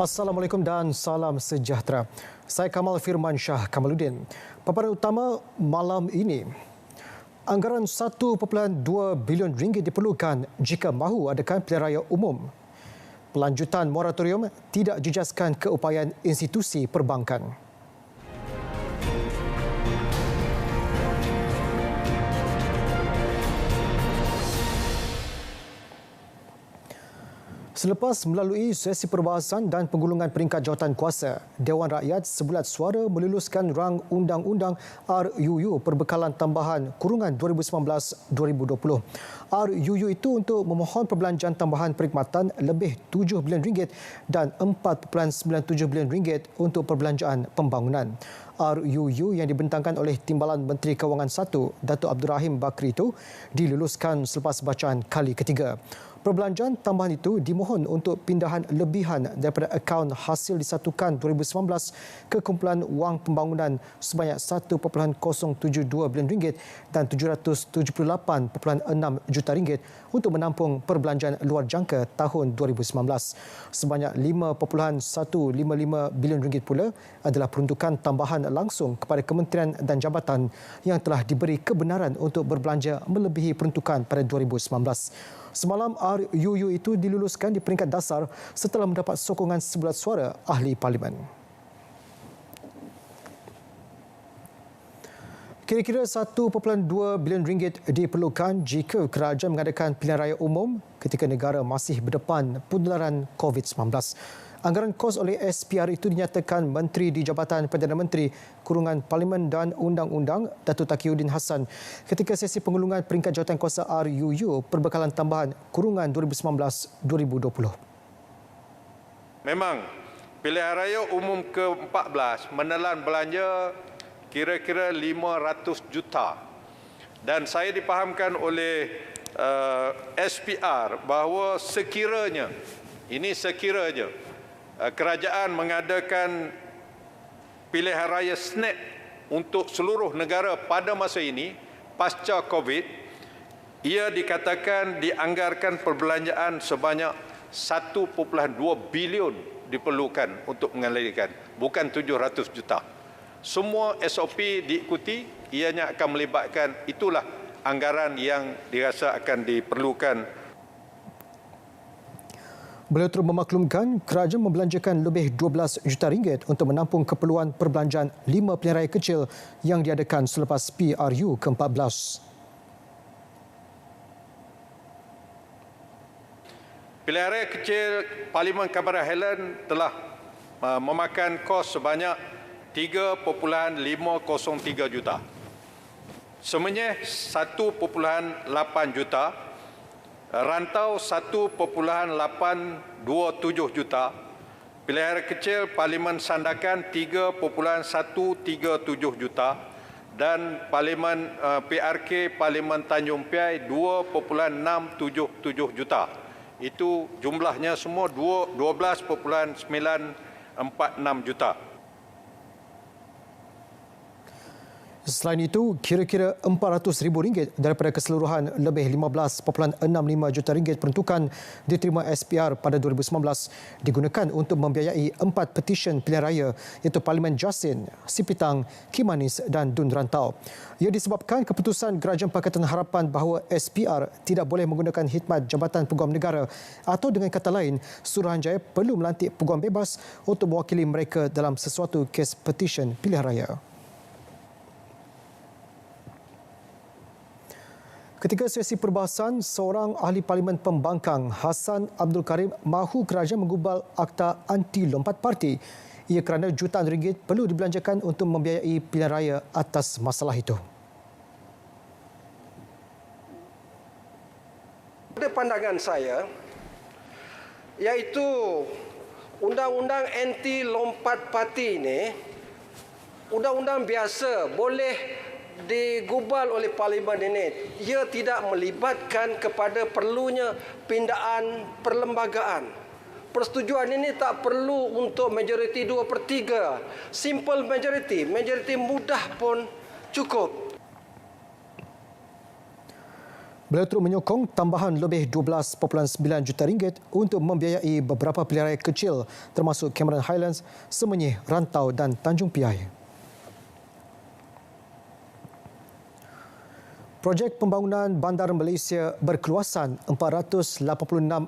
Assalamualaikum dan salam sejahtera. Saya Kamal Firman Shah Kamaluddin. Paparan utama malam ini. Anggaran 1.2 bilion ringgit diperlukan jika mahu adakan pilihan raya umum. Pelanjutan moratorium tidak jejaskan keupayaan institusi perbankan. Selepas melalui sesi perbahasan dan penggulungan peringkat jawatan kuasa, Dewan Rakyat sebulat suara meluluskan rang undang-undang RUU Perbekalan Tambahan Kurungan 2019-2020. RUU itu untuk memohon perbelanjaan tambahan perkhidmatan lebih 7 bilion ringgit dan 4.97 bilion ringgit untuk perbelanjaan pembangunan. RUU yang dibentangkan oleh Timbalan Menteri Kewangan 1, Datuk Abdul Rahim Bakri itu diluluskan selepas bacaan kali ketiga. Perbelanjaan tambahan itu dimohon untuk pindahan lebihan daripada akaun hasil disatukan 2019 ke kumpulan wang pembangunan sebanyak 1.072 bilion ringgit dan 778.6 juta ringgit untuk menampung perbelanjaan luar jangka tahun 2019. Sebanyak 5.155 bilion ringgit pula adalah peruntukan tambahan langsung kepada kementerian dan jabatan yang telah diberi kebenaran untuk berbelanja melebihi peruntukan pada 2019. Semalam RUU itu diluluskan di peringkat dasar setelah mendapat sokongan sebulat suara ahli parlimen. Kira-kira 1.2 bilion ringgit diperlukan jika kerajaan mengadakan pilihan raya umum ketika negara masih berdepan penularan COVID-19. Anggaran kos oleh SPR itu dinyatakan Menteri di Jabatan Perdana Menteri Kurungan Parlimen dan Undang-Undang Datuk Taqiyuddin Hassan ketika sesi penggulungan peringkat jawatan kuasa RUU Perbekalan Tambahan Kurungan 2019-2020. Memang pilihan raya umum ke-14 menelan belanja kira-kira 500 juta dan saya dipahamkan oleh SPR bahawa sekiranya kerajaan mengadakan pilihan raya snap untuk seluruh negara pada masa ini pasca COVID, ia dikatakan dianggarkan perbelanjaan sebanyak 1.2 bilion diperlukan untuk mengalirkan, bukan 700 juta. Semua SOP diikuti, ianya akan melibatkan, itulah anggaran yang dirasa akan diperlukan. Beliau turut memaklumkan kerajaan membelanjakan lebih 12 juta ringgit untuk menampung keperluan perbelanjaan 5 pilihan raya kecil yang diadakan selepas PRU ke-14. Pilihan raya kecil Parlimen Cabaret Highlands telah memakan kos sebanyak 3.503 juta. Semenyih 1.8 juta. Rantau 1.827 juta, pilihan raya kecil Parlimen Sandakan 3.137 juta dan Parlimen PRK Parlimen Tanjung Piai 2.677 juta. Itu jumlahnya semua 12.946 juta. Selain itu, kira-kira RM400,000 daripada keseluruhan lebih 15.65 juta ringgit peruntukan diterima SPR pada 2019 digunakan untuk membiayai 4 petisyen pilihan raya iaitu Parlimen Jasin, Sipitang, Kimanis dan Dun Rantau. Ia disebabkan keputusan Kerajaan Pakatan Harapan bahawa SPR tidak boleh menggunakan khidmat Jabatan Peguam Negara atau dengan kata lain, Suruhanjaya perlu melantik peguam bebas untuk mewakili mereka dalam sesuatu kes petisyen pilihan raya. Ketika sesi perbahasan, seorang ahli parlimen pembangkang, Hassan Abdul Karim, mahu kerajaan menggubal Akta Anti Lompat Parti. Ia kerana jutaan ringgit perlu dibelanjakan untuk membiayai pilihan raya atas masalah itu. Pada pandangan saya, iaitu undang-undang anti lompat parti ini, undang-undang biasa boleh digubal oleh parlimen ini. Ia tidak melibatkan kepada perlunya pindaan perlembagaan. Persetujuan ini tak perlu untuk majoriti 2/3. Simple majority, majoriti mudah pun cukup. Beliau turut menyokong tambahan lebih 12.9 juta ringgit untuk membiayai beberapa pilihan raya kecil termasuk Cameron Highlands, Semenyih, Rantau dan Tanjung Piai. Projek pembangunan Bandar Malaysia berkeluasan 486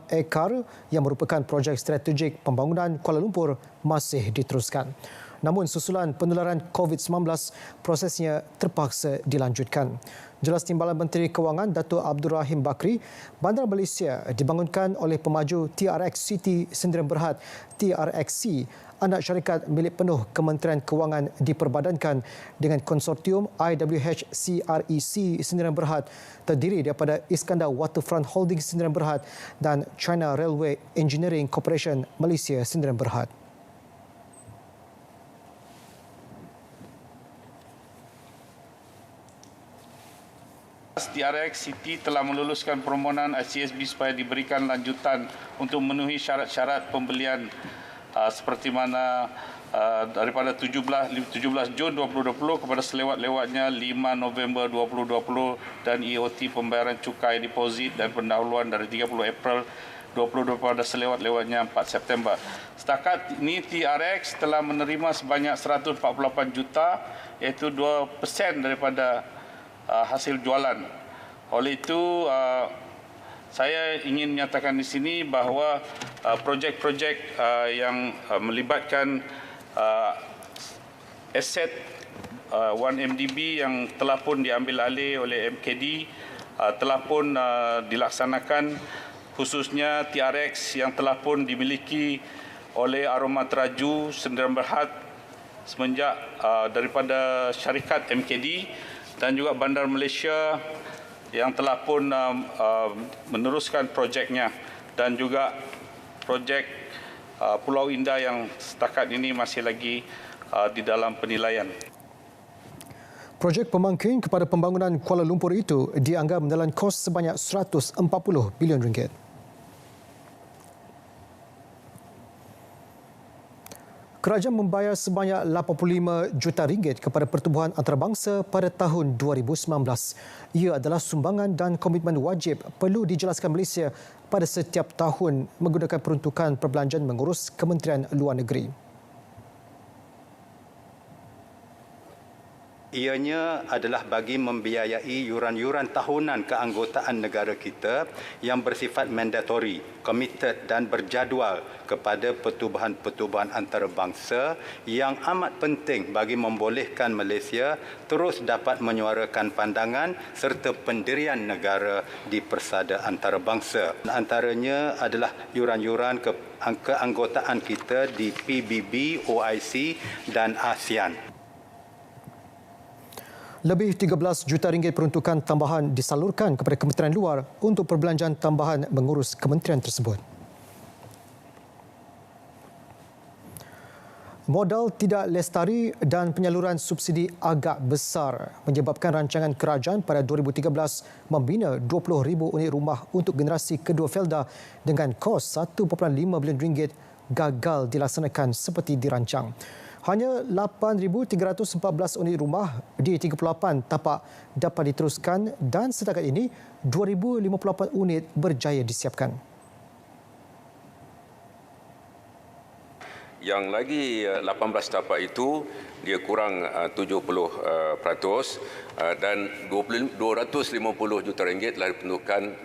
ekar yang merupakan projek strategik pembangunan Kuala Lumpur masih diteruskan. Namun susulan penularan COVID-19, prosesnya terpaksa dilanjutkan. Jelas Timbalan Menteri Kewangan Datuk Abdul Rahim Bakri, Bandar Malaysia dibangunkan oleh pemaju TRX City Sdn Bhd TRXC, anak syarikat milik penuh Kementerian Kewangan diperbadankan dengan konsortium IWH CREC Sdn Bhd terdiri daripada Iskandar Waterfront Holdings Sdn Bhd dan China Railway Engineering Corporation Malaysia Sdn Bhd. TRX City telah meluluskan permohonan ICSB supaya diberikan lanjutan untuk memenuhi syarat-syarat pembelian seperti mana daripada 17 Jun 2020 kepada selewat-lewatnya 5 November 2020 dan EOT pembayaran cukai deposit dan pendahuluan dari 30 April 2020 pada selewat-lewatnya 4 September. Setakat ini TRX telah menerima sebanyak 148 juta iaitu 2% daripada hasil jualan. Oleh itu, saya ingin menyatakan di sini bahawa projek-projek yang melibatkan aset 1MDB yang telah pun diambil alih oleh MKD telah pun dilaksanakan, khususnya TRX yang telah pun dimiliki oleh Aroma Teraju Sdn Bhd semenjak daripada syarikat MKD, dan juga Bandar Malaysia yang telah pun meneruskan projeknya, dan juga projek Pulau Indah yang setakat ini masih lagi di dalam penilaian. Projek pemangkin kepada pembangunan Kuala Lumpur itu dianggap menelan kos sebanyak 140 bilion ringgit. Kerajaan membayar sebanyak 85 juta ringgit kepada Pertubuhan Antarabangsa pada tahun 2019. Ia adalah sumbangan dan komitmen wajib perlu dijelaskan Malaysia pada setiap tahun menggunakan peruntukan perbelanjaan mengurus Kementerian Luar Negeri. Ianya adalah bagi membiayai yuran-yuran tahunan keanggotaan negara kita yang bersifat mandatory, committed dan berjadual kepada pertubuhan-pertubuhan antarabangsa yang amat penting bagi membolehkan Malaysia terus dapat menyuarakan pandangan serta pendirian negara di persada antarabangsa. Antaranya adalah yuran-yuran keanggotaan kita di PBB, OIC dan ASEAN. Lebih 13 juta ringgit peruntukan tambahan disalurkan kepada Kementerian Luar untuk perbelanjaan tambahan mengurus kementerian tersebut. Modal tidak lestari dan penyaluran subsidi agak besar menyebabkan rancangan kerajaan pada 2013 membina 20,000 unit rumah untuk generasi kedua Felda dengan kos 1.5 bilion ringgit gagal dilaksanakan seperti dirancang. Hanya 8,314 unit rumah di 38 tapak dapat diteruskan dan setakat ini 2,058 unit berjaya disiapkan. Yang lagi 18 tapak itu dia kurang 70% dan 250 juta ringgit telah ditentukan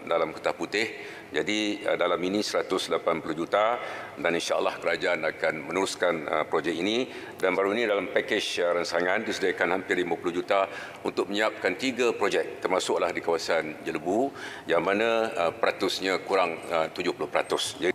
dalam Kertas Putih. Jadi dalam ini 180 juta dan insya-Allah kerajaan akan meneruskan projek ini, dan baru ini dalam pakej rancangan disediakan hampir 50 juta untuk menyiapkan 3 projek termasuklah di kawasan Jelebu yang mana peratusnya kurang 70%.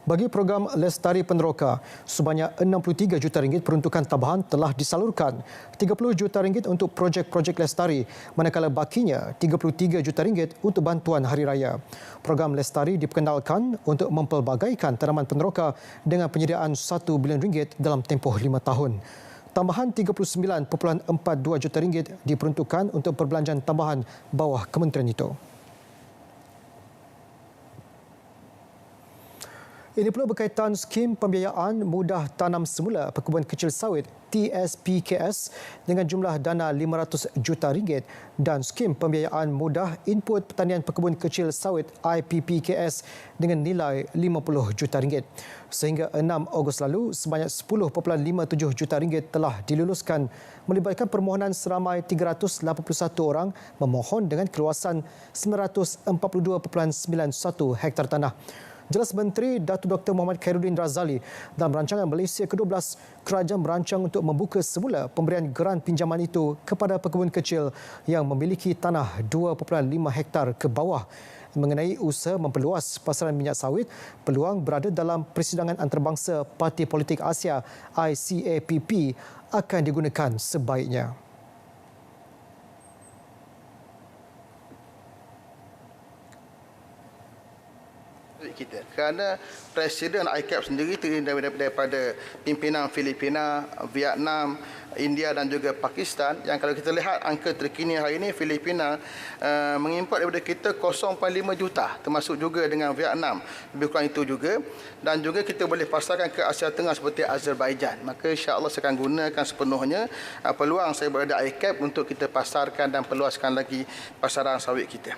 Bagi program Lestari Peneroka, sebanyak 63 juta ringgit peruntukan tambahan telah disalurkan. 30 juta ringgit untuk projek-projek lestari, manakala bakinya 33 juta ringgit untuk bantuan hari raya. Program Lestari diperkenalkan untuk mempelbagaikan tanaman peneroka dengan penyediaan 1 bilion ringgit dalam tempoh 5 tahun. Tambahan 39.42 juta ringgit diperuntukkan untuk perbelanjaan tambahan bawah kementerian itu. Ini pula berkaitan skim pembiayaan mudah tanam semula perkebun kecil sawit TSPKS dengan jumlah dana RM500 juta dan skim pembiayaan mudah input pertanian perkebun kecil sawit IPPKS dengan nilai RM50 juta. Sehingga 6 Ogos lalu, sebanyak RM10.57 juta telah diluluskan melibatkan permohonan seramai 381 orang memohon dengan keluasan 942.91 hektar tanah. Jelas Menteri Datuk Dr. Muhammad Khairuddin Razali, dalam rancangan Malaysia ke-12, kerajaan merancang untuk membuka semula pemberian geran pinjaman itu kepada pekebun kecil yang memiliki tanah 2.5 hektar ke bawah. Mengenai usaha memperluas pasaran minyak sawit, peluang berada dalam persidangan antarabangsa Parti Politik Asia ICAPP akan digunakan sebaiknya. Kita kerana Presiden ICAP sendiri terdiri daripada pimpinan Filipina, Vietnam, India dan juga Pakistan, yang kalau kita lihat angka terkini hari ini, Filipina mengimport daripada kita 0.5 juta, termasuk juga dengan Vietnam lebih kurang itu juga, dan juga kita boleh pasarkan ke Asia Tengah seperti Azerbaijan. Maka insya-Allah saya akan gunakan sepenuhnya peluang saya berada di ICAP untuk kita pasarkan dan perluaskan lagi pasaran sawit kita.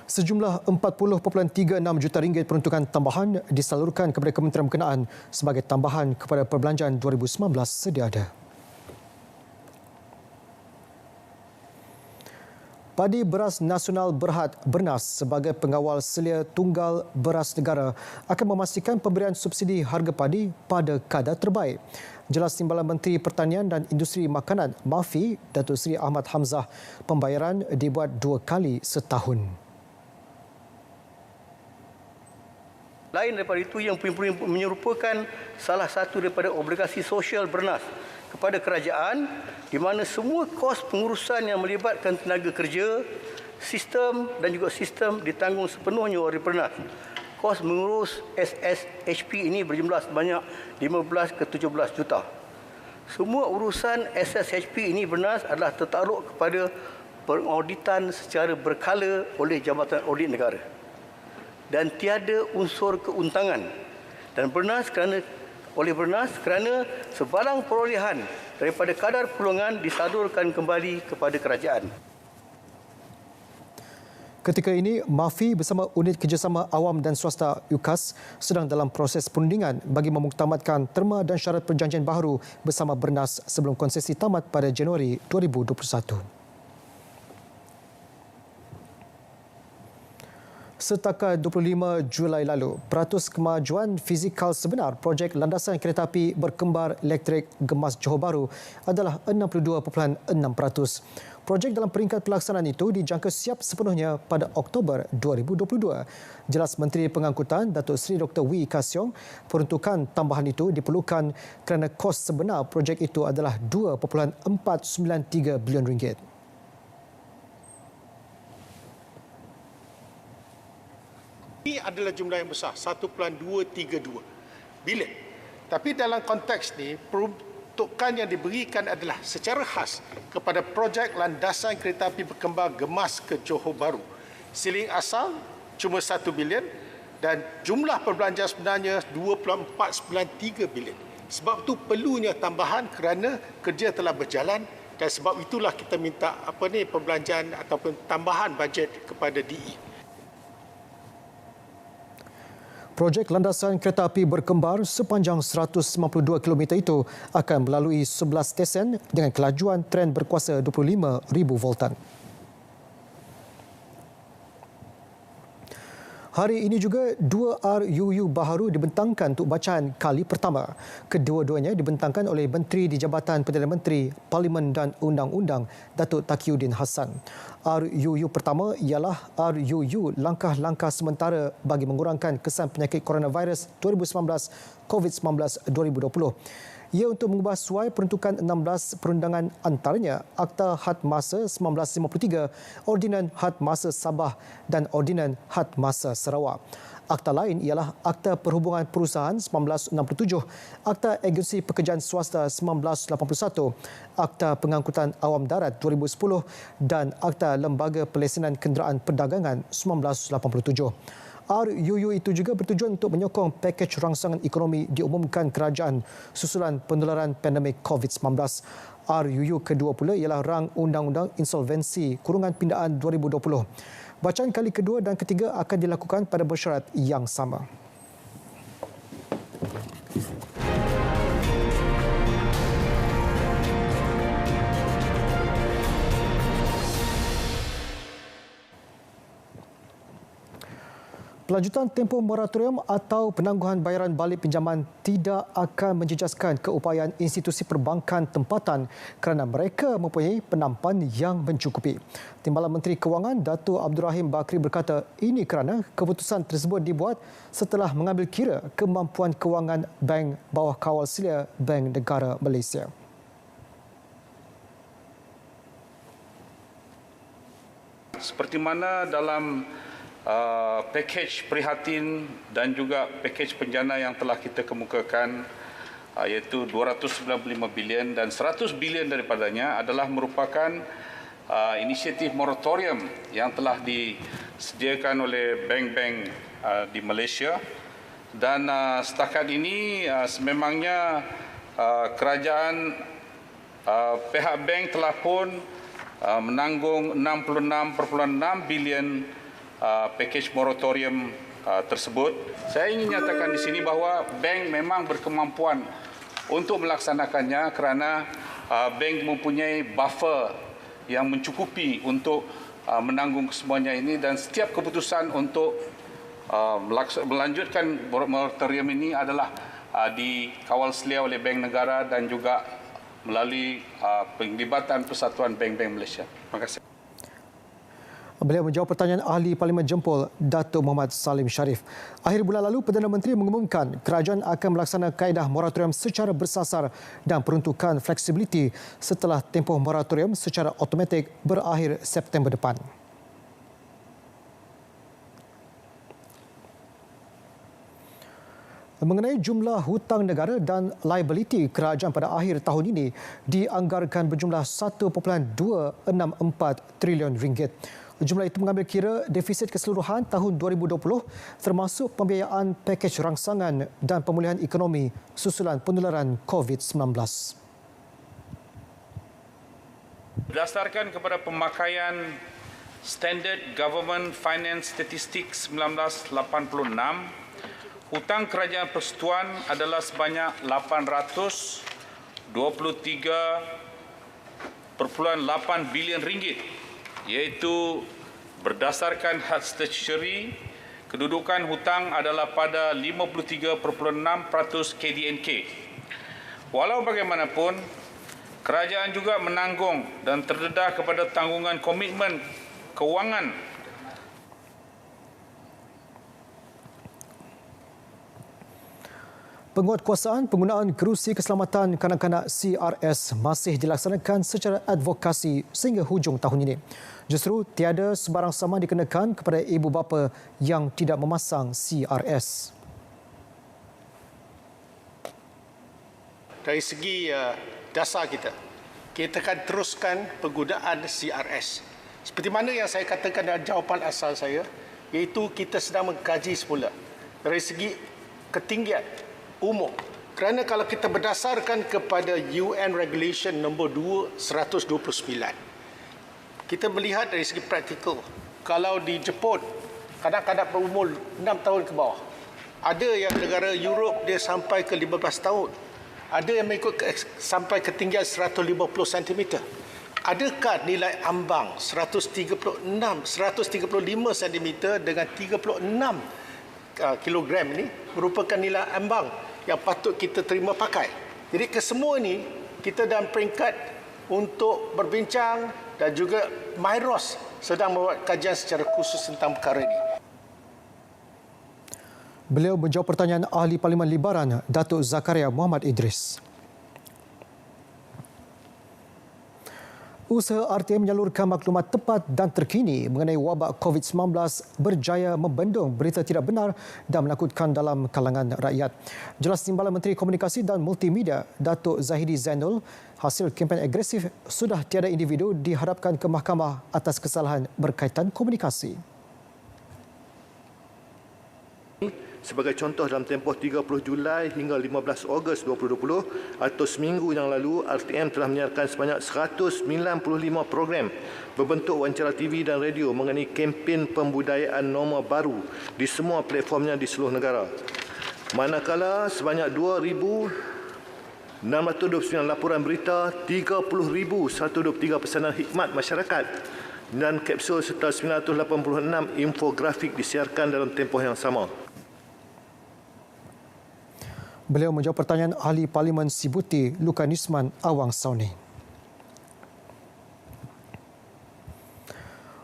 Sejumlah RM40.36 juta peruntukan tambahan disalurkan kepada kementerian berkenaan sebagai tambahan kepada perbelanjaan 2019 sedia ada. Padi Beras Nasional Berhad Bernas sebagai pengawal selia tunggal beras negara akan memastikan pemberian subsidi harga padi pada kadar terbaik. Jelas Timbalan Menteri Pertanian dan Industri Makanan MAFI, Datuk Seri Ahmad Hamzah, pembayaran dibuat 2 kali setahun. Lain daripada itu, yang menyerupakan salah satu daripada obligasi sosial Bernas kepada kerajaan, di mana semua kos pengurusan yang melibatkan tenaga kerja, sistem dan juga sistem ditanggung sepenuhnya oleh Bernas. Kos mengurus SSHP ini berjumlah sebanyak 15 ke 17 juta. Semua urusan SSHP ini Bernas adalah tertakluk kepada pengauditan secara berkala oleh Jabatan Audit Negara. Dan tiada unsur keuntangan. Dan Bernas kerana sebarang perolehan daripada kadar perluangan disalurkan kembali kepada kerajaan. Ketika ini, MAFI bersama Unit Kerjasama Awam dan Swasta UKAS sedang dalam proses perundingan bagi memuktamadkan terma dan syarat perjanjian baharu bersama Bernas sebelum konsesi tamat pada Januari 2021. Setakat 25 Julai lalu, peratus kemajuan fizikal sebenar projek landasan kereta api berkembar elektrik Gemas Johor Bahru adalah 62.6%. Projek dalam peringkat pelaksanaan itu dijangka siap sepenuhnya pada Oktober 2022. Jelas Menteri Pengangkutan Datuk Seri Dr. Wee Ka Siong, peruntukan tambahan itu diperlukan kerana kos sebenar projek itu adalah RM2.493 bilion. Ini adalah jumlah yang besar, 1.232 bilion. Tapi dalam konteks ini, peruntukan yang diberikan adalah secara khas kepada projek landasan kereta api berkembar Gemas ke Johor Bahru. Siling asal cuma 1 bilion dan jumlah perbelanjaan sebenarnya 2.493 bilion. Sebab itu perlunya tambahan kerana kerja telah berjalan, dan sebab itulah kita minta perbelanjaan ataupun tambahan bajet kepada DE. Projek landasan kereta api berkembar sepanjang 192 km itu akan melalui 11 stesen dengan kelajuan tren berkuasa 25,000 voltan. Hari ini juga 2 RUU baharu dibentangkan untuk bacaan kali pertama. Kedua-duanya dibentangkan oleh Menteri di Jabatan Perdana Menteri, Parlimen dan Undang-Undang, Datuk Taqiyuddin Hassan. RUU pertama ialah RUU Langkah-Langkah Sementara bagi Mengurangkan Kesan Penyakit Coronavirus 2019 COVID-19 2020. Ia untuk mengubah suai peruntukan 16 perundangan antaranya Akta Had Masa 1953, Ordinan Had Masa Sabah dan Ordinan Had Masa Sarawak. Akta lain ialah Akta Perhubungan Perusahaan 1967, Akta Agensi Pekerjaan Swasta 1981, Akta Pengangkutan Awam Darat 2010 dan Akta Lembaga Pelesenan Kenderaan Perdagangan 1987. RUU itu juga bertujuan untuk menyokong pakej rangsangan ekonomi diumumkan kerajaan susulan penularan pandemik COVID-19. RUU kedua pula ialah rang Undang-Undang Insolvensi Kurungan Pindaan 2020. Bacaan kali kedua dan ketiga akan dilakukan pada bersyarat yang sama. Pelanjutan tempoh moratorium atau penangguhan bayaran balik pinjaman tidak akan menjejaskan keupayaan institusi perbankan tempatan kerana mereka mempunyai penampan yang mencukupi. Timbalan Menteri Kewangan Dato' Abdul Rahim Bakri berkata ini kerana keputusan tersebut dibuat setelah mengambil kira kemampuan kewangan bank bawah kawal selia Bank Negara Malaysia. Seperti mana dalam pakej prihatin dan juga pakej penjana yang telah kita kemukakan, iaitu 295 bilion dan 100 bilion daripadanya adalah merupakan inisiatif moratorium yang telah disediakan oleh bank-bank di Malaysia. Dan setakat ini sememangnya kerajaan pihak bank telah pun menanggung 66.6 bilion pakej moratorium tersebut. Saya ingin nyatakan di sini bahawa bank memang berkemampuan untuk melaksanakannya kerana bank mempunyai buffer yang mencukupi untuk menanggung kesemuanya ini, dan setiap keputusan untuk melanjutkan moratorium ini adalah dikawal selia oleh Bank Negara dan juga melalui penglibatan Persatuan Bank-Bank Malaysia. Terima kasih. Beliau menjawab pertanyaan ahli Parlimen Jempol Datuk Muhammad Salim Sharif. Akhir bulan lalu, Perdana Menteri mengumumkan kerajaan akan melaksanakan kaedah moratorium secara bersasar dan peruntukan fleksibiliti setelah tempoh moratorium secara automatik berakhir September depan. Mengenai jumlah hutang negara dan liability kerajaan pada akhir tahun ini dianggarkan berjumlah 1.264 trilion ringgit. Jumlah itu mengambil kira defisit keseluruhan tahun 2020 termasuk pembiayaan pakej rangsangan dan pemulihan ekonomi susulan penularan COVID-19. Berdasarkan kepada pemakaian Standard Government Finance Statistics 1986, hutang kerajaan persekutuan adalah sebanyak 823.8 bilion ringgit, iaitu berdasarkan had statutory, kedudukan hutang adalah pada 53.6% KDNK. Walau bagaimanapun, kerajaan juga menanggung dan terdedah kepada tanggungan komitmen kewangan Penguatkuasaan penggunaan kerusi keselamatan kanak-kanak CRS masih dilaksanakan secara advokasi sehingga hujung tahun ini. Justru tiada sebarang saman dikenakan kepada ibu bapa yang tidak memasang CRS. Dari segi dasar kita akan teruskan penggunaan CRS. Seperti mana yang saya katakan dalam jawapan asal saya, iaitu kita sedang mengkaji semula dari segi ketinggian umur. Kerana kalau kita berdasarkan kepada UN Regulation nombor 129, kita melihat dari segi praktikal, kalau di Jepun, kanak-kanak berumur 6 tahun ke bawah. Ada yang negara Europe dia sampai ke 15 tahun. Ada yang mengikut sampai ketinggian 150 cm. Adakah nilai ambang 135 cm dengan 36 kilogram ini merupakan nilai ambang yang patut kita terima pakai? Jadi kesemua ini kita dalam peringkat untuk berbincang dan juga MIROS sedang membuat kajian secara khusus tentang perkara ini. Beliau menjawab pertanyaan ahli Parlimen Libaran Datuk Zakaria Muhammad Idris. Usaha RTM menyalurkan maklumat tepat dan terkini mengenai wabak COVID-19 berjaya membendung berita tidak benar dan menakutkan dalam kalangan rakyat. Jelas Timbalan Menteri Komunikasi dan Multimedia Datuk Zahidi Zainul, hasil kempen agresif sudah tiada individu dihadapkan ke mahkamah atas kesalahan berkaitan komunikasi. Sebagai contoh, dalam tempoh 30 Julai hingga 15 Ogos 2020 atau seminggu yang lalu, RTM telah menyiarkan sebanyak 195 program berbentuk wawancara TV dan radio mengenai kempen pembudayaan norma baru di semua platformnya di seluruh negara. Manakala sebanyak 2,629 laporan berita, 30,123 pesanan hikmat masyarakat dan kapsul serta 986 infografik disiarkan dalam tempoh yang sama. Beliau menjawab pertanyaan Ahli Parlimen Sibuti Lukanisman Awang Sauni.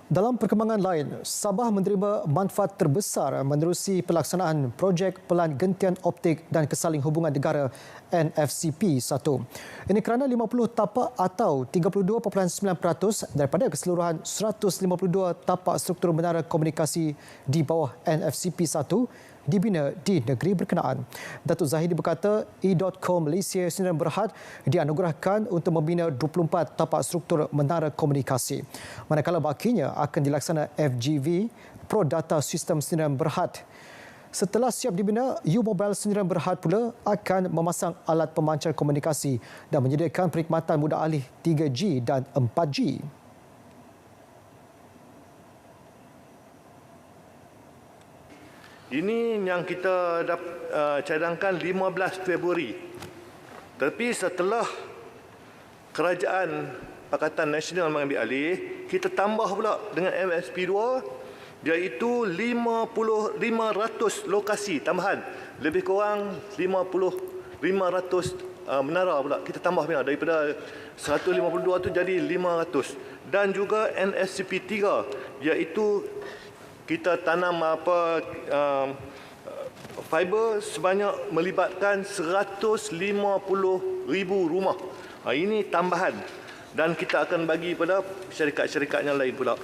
Dalam perkembangan lain, Sabah menerima manfaat terbesar menerusi pelaksanaan projek Pelan Gentian Optik dan Kesaling Hubungan Negara NFCP 1. Ini kerana 50 tapak atau 32.9% daripada keseluruhan 152 tapak struktur menara komunikasi di bawah NFCP 1 dibina di negeri berkenaan. Datuk Zahidi berkata, E.co Malaysia Sdn Bhd dianugerahkan untuk membina 24 tapak struktur menara komunikasi. Manakala bakinya akan dilaksana FGV Pro Data System Sdn Bhd. Setelah siap dibina, U-Mobile Sdn Bhd pula akan memasang alat pemancar komunikasi dan menyediakan perkhidmatan mudah alih 3G dan 4G. Ini yang kita cadangkan 15 Februari. Tapi setelah Kerajaan Pakatan Nasional mengambil alih, kita tambah pula dengan MSP 2, iaitu 500 lokasi tambahan. Lebih kurang 500 menara pula. Kita tambah daripada 152 tu jadi 500. Dan juga NSCP 3, iaitu kita tanam fiber sebanyak melibatkan 150,000 rumah. Ini tambahan dan kita akan bagi pada syarikat-syarikat yang lain pula.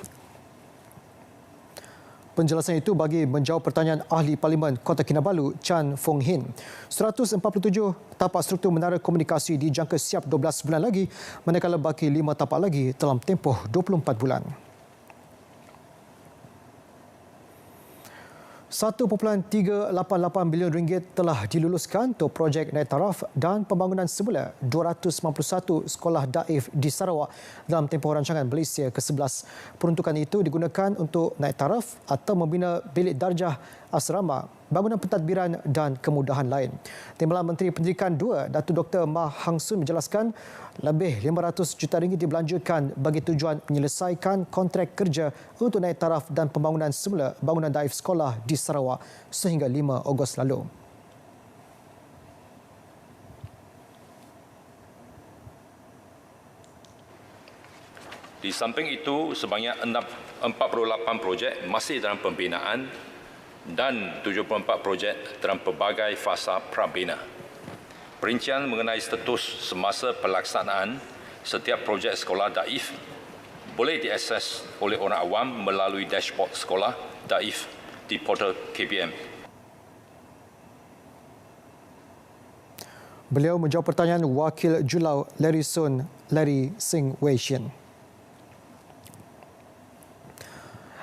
Penjelasan itu bagi menjawab pertanyaan Ahli Parlimen Kota Kinabalu Chan Fong Hin. 147 tapak struktur menara komunikasi dijangka siap 12 bulan lagi, manakala baki 5 tapak lagi dalam tempoh 24 bulan. 1.388 bilion ringgit telah diluluskan untuk projek naik taraf dan pembangunan semula 291 sekolah daif di Sarawak dalam tempoh rancangan Malaysia ke-11. Peruntukan itu digunakan untuk naik taraf atau membina bilik darjah asrama, bangunan pentadbiran dan kemudahan lain. Timbalan Menteri Pendidikan 2, Datuk Dr. Mah Hang Sun menjelaskan lebih 500 juta ringgit dibelanjakan bagi tujuan menyelesaikan kontrak kerja untuk naik taraf dan pembangunan semula bangunan daif sekolah di Sarawak sehingga 5 Ogos lalu. Di samping itu, sebanyak 48 projek masih dalam pembinaan dan 74 projek dalam pelbagai fasa prabina. Perincian mengenai status semasa pelaksanaan setiap projek sekolah daif boleh diakses oleh orang awam melalui dashboard sekolah daif di portal KPM. Beliau menjawab pertanyaan Wakil Julau Larry Sun, Larry Sing Wei Shin.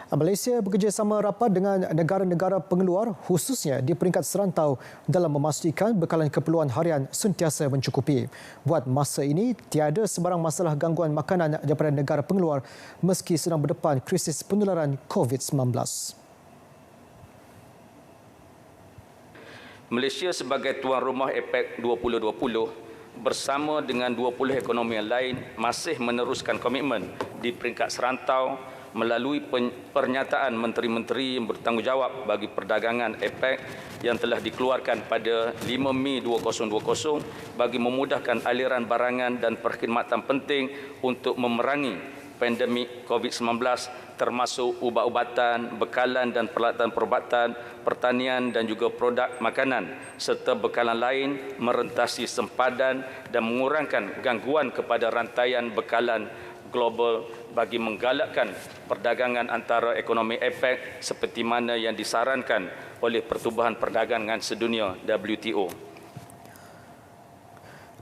Malaysia bekerjasama rapat dengan negara-negara pengeluar khususnya di peringkat serantau dalam memastikan bekalan keperluan harian sentiasa mencukupi. Buat masa ini, tiada sebarang masalah gangguan makanan daripada negara pengeluar meski sedang berdepan krisis penularan COVID-19. Malaysia sebagai tuan rumah APEC 2020 bersama dengan 20 ekonomi yang lain masih meneruskan komitmen di peringkat serantau melalui pernyataan menteri-menteri yang bertanggungjawab bagi perdagangan APEC yang telah dikeluarkan pada 5 Mei 2020 bagi memudahkan aliran barangan dan perkhidmatan penting untuk memerangi pandemik COVID-19 termasuk ubat-ubatan, bekalan dan peralatan perubatan, pertanian dan juga produk makanan serta bekalan lain merentasi sempadan dan mengurangkan gangguan kepada rantaian bekalan global bagi menggalakkan perdagangan antara ekonomi APEC seperti mana yang disarankan oleh Pertubuhan Perdagangan Sedunia WTO.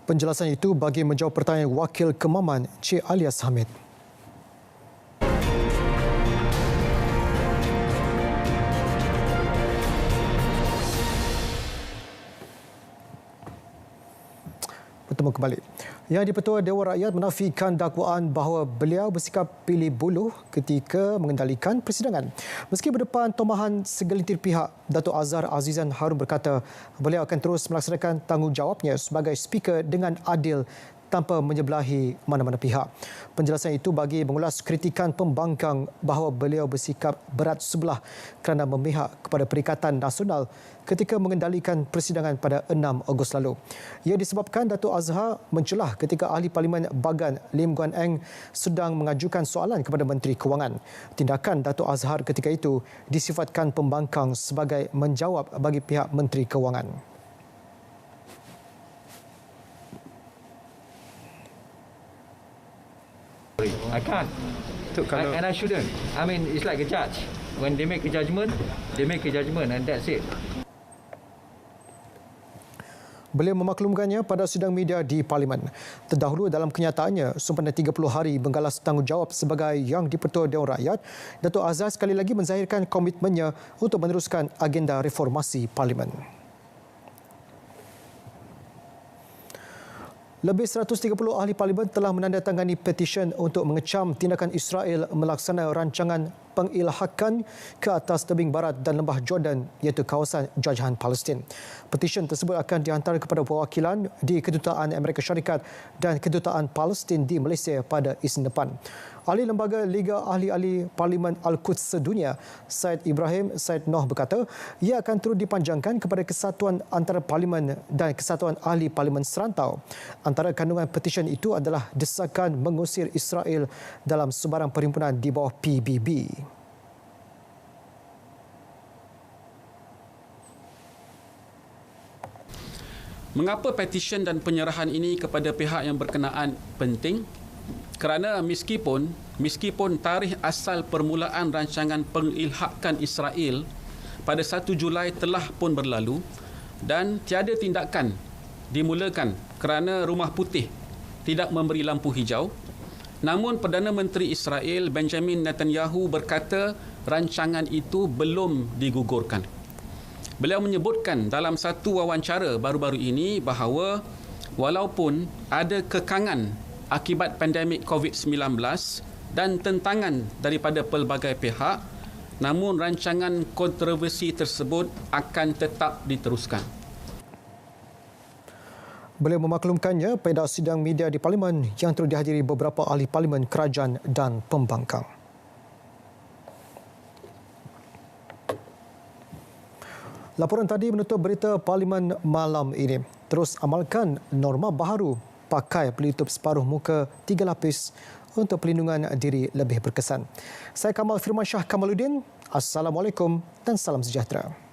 Penjelasan itu bagi menjawab pertanyaan Wakil Kemaman Cik Alias Hamid. Bertemu kembali. Yang di-Pertua Dewan Rakyat menafikan dakwaan bahawa beliau bersikap pilih buluh ketika mengendalikan persidangan. Meski berdepan tomahan segelintir pihak, Datuk Azhar Azizan Harun berkata beliau akan terus melaksanakan tanggungjawabnya sebagai speaker dengan adil tanpa menyebelahi mana-mana pihak. Penjelasan itu bagi mengulas kritikan pembangkang bahawa beliau bersikap berat sebelah kerana memihak kepada Perikatan Nasional ketika mengendalikan persidangan pada 6 Ogos lalu. Ia disebabkan Datuk Azhar mencelah ketika Ahli Parlimen Bagan Lim Guan Eng sedang mengajukan soalan kepada Menteri Kewangan. Tindakan Datuk Azhar ketika itu disifatkan pembangkang sebagai menjawab bagi pihak Menteri Kewangan. I can't. And I shouldn't. I mean, it's like a judge. When they make a judgment and that's it. Beliau memaklumkannya pada sidang media di Parlimen. Terdahulu dalam kenyataannya, sempena 30 hari menggalas tanggungjawab sebagai Yang di-Pertua Dewan Rakyat, Datuk Azhar sekali lagi menzahirkan komitmennya untuk meneruskan agenda reformasi Parlimen. Lebih 130 ahli parlimen telah menandatangani petisyen untuk mengecam tindakan Israel melaksanakan rancangan pengilhakan ke atas tebing barat dan lembah Jordan iaitu kawasan jajahan Palestin. Petisyen tersebut akan dihantar kepada perwakilan di Kedutaan Amerika Syarikat dan Kedutaan Palestin di Malaysia pada Isnin depan. Ahli Lembaga Liga Ahli-Ahli Parlimen Al-Quds Sedunia, Said Ibrahim Said Noh berkata, ia akan terus dipanjangkan kepada kesatuan antara parlimen dan kesatuan ahli parlimen serantau. Antara kandungan petisyen itu adalah desakan mengusir Israel dalam sebarang perhimpunan di bawah PBB. Mengapa petisyen dan penyerahan ini kepada pihak yang berkenaan penting? Kerana meskipun tarikh asal permulaan rancangan pengilhakan Israel pada 1 Julai telah pun berlalu dan tiada tindakan dimulakan kerana Rumah Putih tidak memberi lampu hijau, namun Perdana Menteri Israel Benjamin Netanyahu berkata rancangan itu belum digugurkan. Beliau menyebutkan dalam satu wawancara baru-baru ini bahawa walaupun ada kekangan akibat pandemik COVID-19 dan tentangan daripada pelbagai pihak, namun rancangan kontroversi tersebut akan tetap diteruskan. Beliau memaklumkannya pada sidang media di Parlimen yang turut dihadiri beberapa ahli parlimen kerajaan dan pembangkang. Laporan tadi menutup berita Parlimen malam ini. Terus amalkan norma baharu, pakai pelitup separuh muka 3 lapis untuk pelindungan diri lebih berkesan. Saya Kamal Firmansyah Kamaluddin. Assalamualaikum dan salam sejahtera.